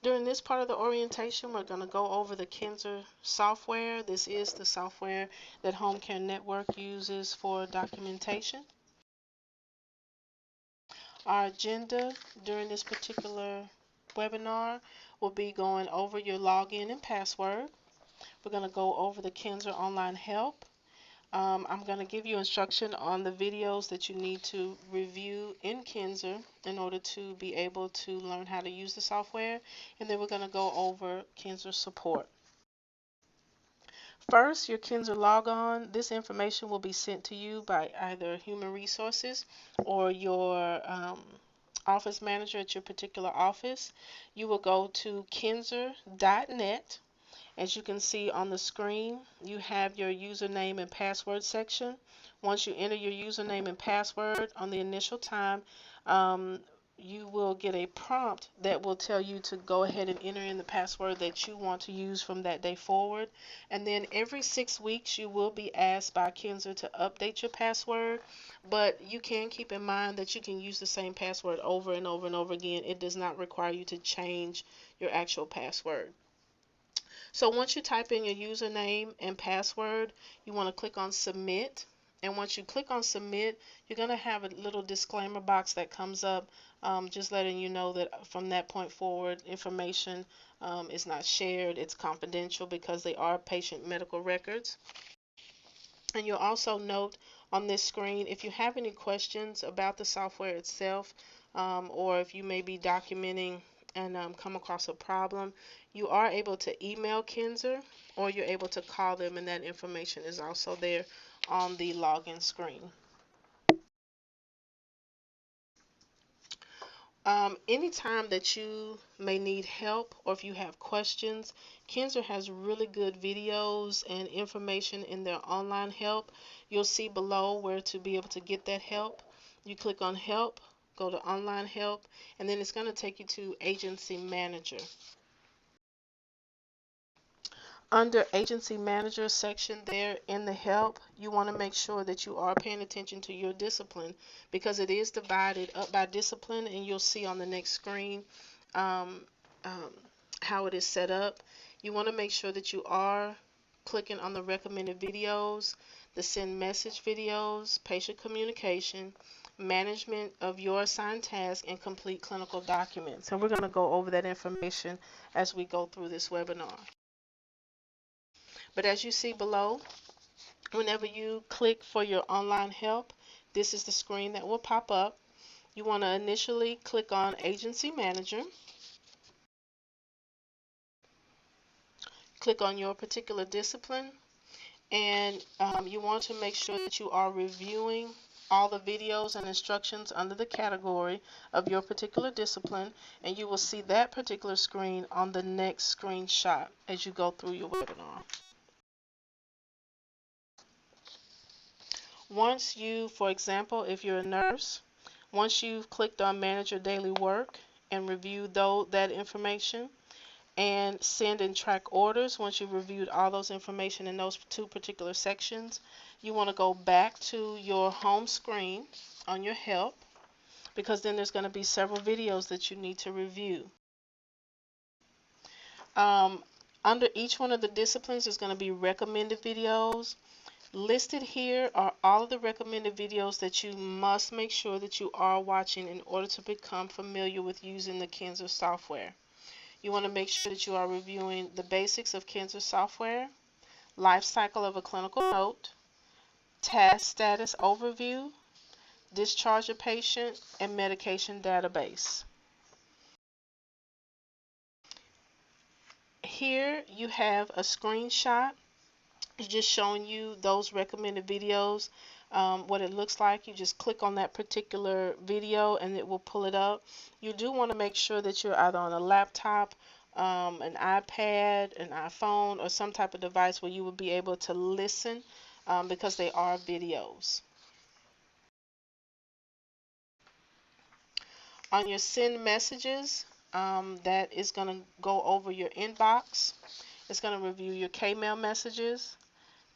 During this part of the orientation, we're going to go over the Kinnser software. This is the software that Home Care Network uses for documentation. Our agenda during this particular webinar will be going over your login and password. We're going to go over the Kinnser online help. I'm going to give you instruction on the videos that you need to review in Kinnser in order to be able to learn how to use the software. And then we're going to go over Kinnser support. First, your Kinnser Logon. This information will be sent to you by either Human Resources or your office manager at your particular office. You will go to kinnser.net. As you can see on the screen, you have your username and password section. Once you enter your username and password on the initial time, you will get a prompt that will tell you to go ahead and enter in the password that you want to use from that day forward. And then every 6 weeks, you will be asked by Kinnser to update your password. But you can keep in mind that you can use the same password over and over and over again. It does not require you to change your actual password. So once you type in your username and password, you want to click on submit. And once you click on submit, you're going to have a little disclaimer box that comes up, just letting you know that from that point forward, information is not shared. It's confidential because they are patient medical records. And you'll also note on this screen if you have any questions about the software itself, or if you may be documenting and come across a problem, you are able to email Kinnser or you're able to call them, and that information is also there on the login screen. Anytime that you may need help or if you have questions, Kinnser has really good videos and information in their online help. You'll see below where to be able to get that help. You click on help, go to online help, and then it's going to take you to agency manager. Under agency manager section there in the help, you want to make sure that you are paying attention to your discipline because it is divided up by discipline, and you'll see on the next screen um, um, how it is set up. You want to make sure that you are clicking on the recommended videos, the send message videos, patient communication, management of your assigned task, and complete clinical documents. And we're going to go over that information as we go through this webinar. But as you see below, whenever you click for your online help, this is the screen that will pop up. You want to initially click on Agency Manager, click on your particular discipline, and you want to make sure that you are reviewing all the videos and instructions under the category of your particular discipline, and you will see that particular screen on the next screenshot as you go through your webinar. Once you, for example, if you're a nurse, once you've clicked on Manage Your Daily Work and reviewed that information, and send and track orders, once you've reviewed all those information in those two particular sections, you want to go back to your home screen on your help, because then there's going to be several videos that you need to review. Under each one of the disciplines, there's going to be recommended videos. Listed here are all of the recommended videos that you must make sure that you are watching in order to become familiar with using the Kinnser software. You want to make sure that you are reviewing the basics of Kinnser software, life cycle of a clinical note, task status overview, discharge a patient, and medication database. Here you have a screenshot just showing you those recommended videos, what it looks like. You just click on that particular video and it will pull it up. You do want to make sure that you're either on a laptop, an iPad, an iPhone, or some type of device where you will be able to listen, because they are videos. On your send messages, that is going to go over your inbox. It's going to review your K-mail messages,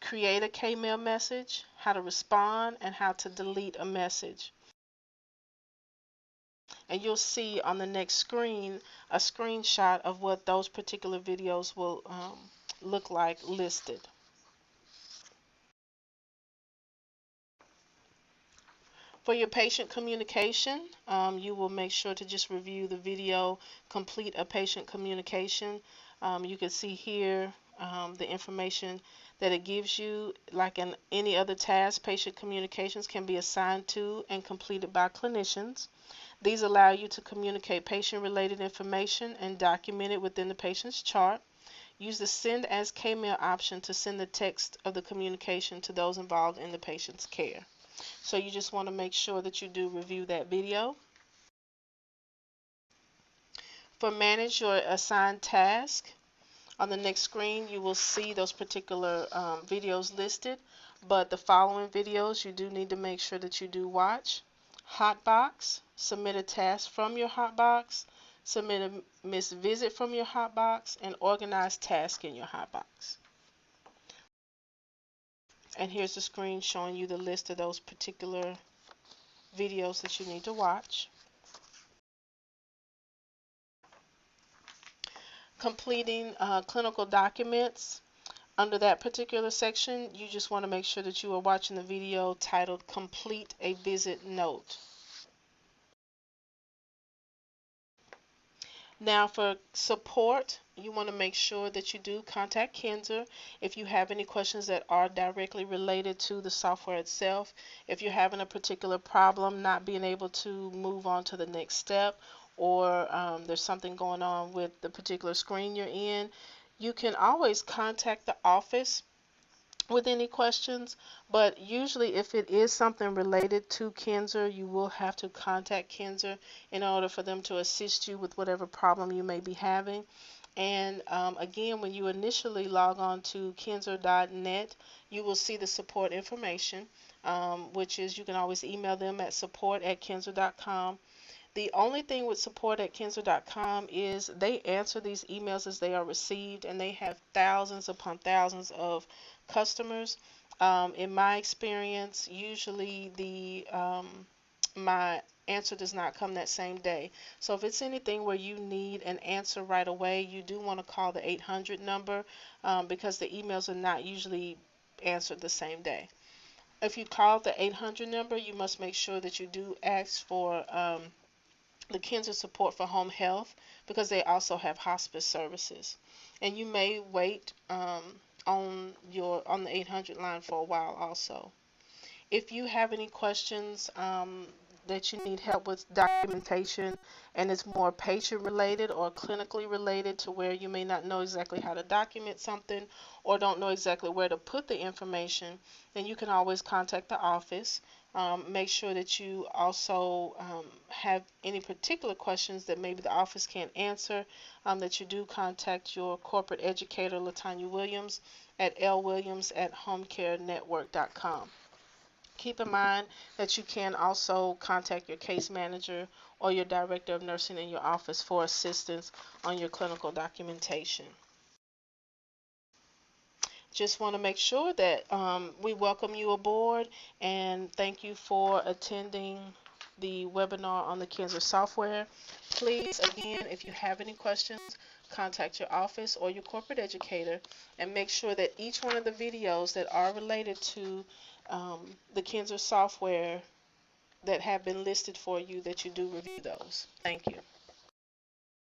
create a K-mail message, how to respond, and how to delete a message. And you'll see on the next screen a screenshot of what those particular videos will look like listed. For your patient communication, you will make sure to just review the video, complete a patient communication. You can see here the information that it gives you. Like in any other task, patient communications can be assigned to and completed by clinicians. These allow you to communicate patient-related information and document it within the patient's chart. Use the Send as K-mail option to send the text of the communication to those involved in the patient's care. So you just want to make sure that you do review that video. For manage your assigned task, on the next screen you will see those particular videos listed, but the following videos you do need to make sure that you do watch. Hotbox, submit a task from your hotbox, submit a missed visit from your hotbox, and organize tasks in your hotbox. And here's the screen showing you the list of those particular videos that you need to watch. Completing clinical documents. Under that particular section, you just want to make sure that you are watching the video titled Complete a Visit Note. Now for support, you want to make sure that you do contact Kinnser if you have any questions that are directly related to the software itself. If you're having a particular problem not being able to move on to the next step, or there's something going on with the particular screen you're in, you can always contact the office with any questions, but usually if it is something related to Kinnser, you will have to contact Kinnser in order for them to assist you with whatever problem you may be having. And again, when you initially log on to Kinnser.net, you will see the support information, which is you can always email them at support@Kinnser.com. The only thing with support@Kinnser.com is they answer these emails as they are received, and they have thousands upon thousands of customers. In my experience, usually my answer does not come that same day. So if it's anything where you need an answer right away, you do want to call the 800 number because the emails are not usually answered the same day. If you call the 800 number, you must make sure that you do ask for the Kinnser support for home health, because they also have hospice services. And you may wait on the 800 line for a while also. If you have any questions that you need help with documentation, and it's more patient related or clinically related to where you may not know exactly how to document something or don't know exactly where to put the information, then you can always contact the office. Make sure that you also have any particular questions that maybe the office can't answer, that you do contact your corporate educator, Latanya Williams, at lwilliams@homecarenetwork.com. Keep in mind that you can also contact your case manager or your director of nursing in your office for assistance on your clinical documentation. Just want to make sure that we welcome you aboard and thank you for attending the webinar on the Kinnser software. Please, again, if you have any questions, contact your office or your corporate educator, and make sure that each one of the videos that are related to the Kinnser software that have been listed for you, that you do review those. Thank you.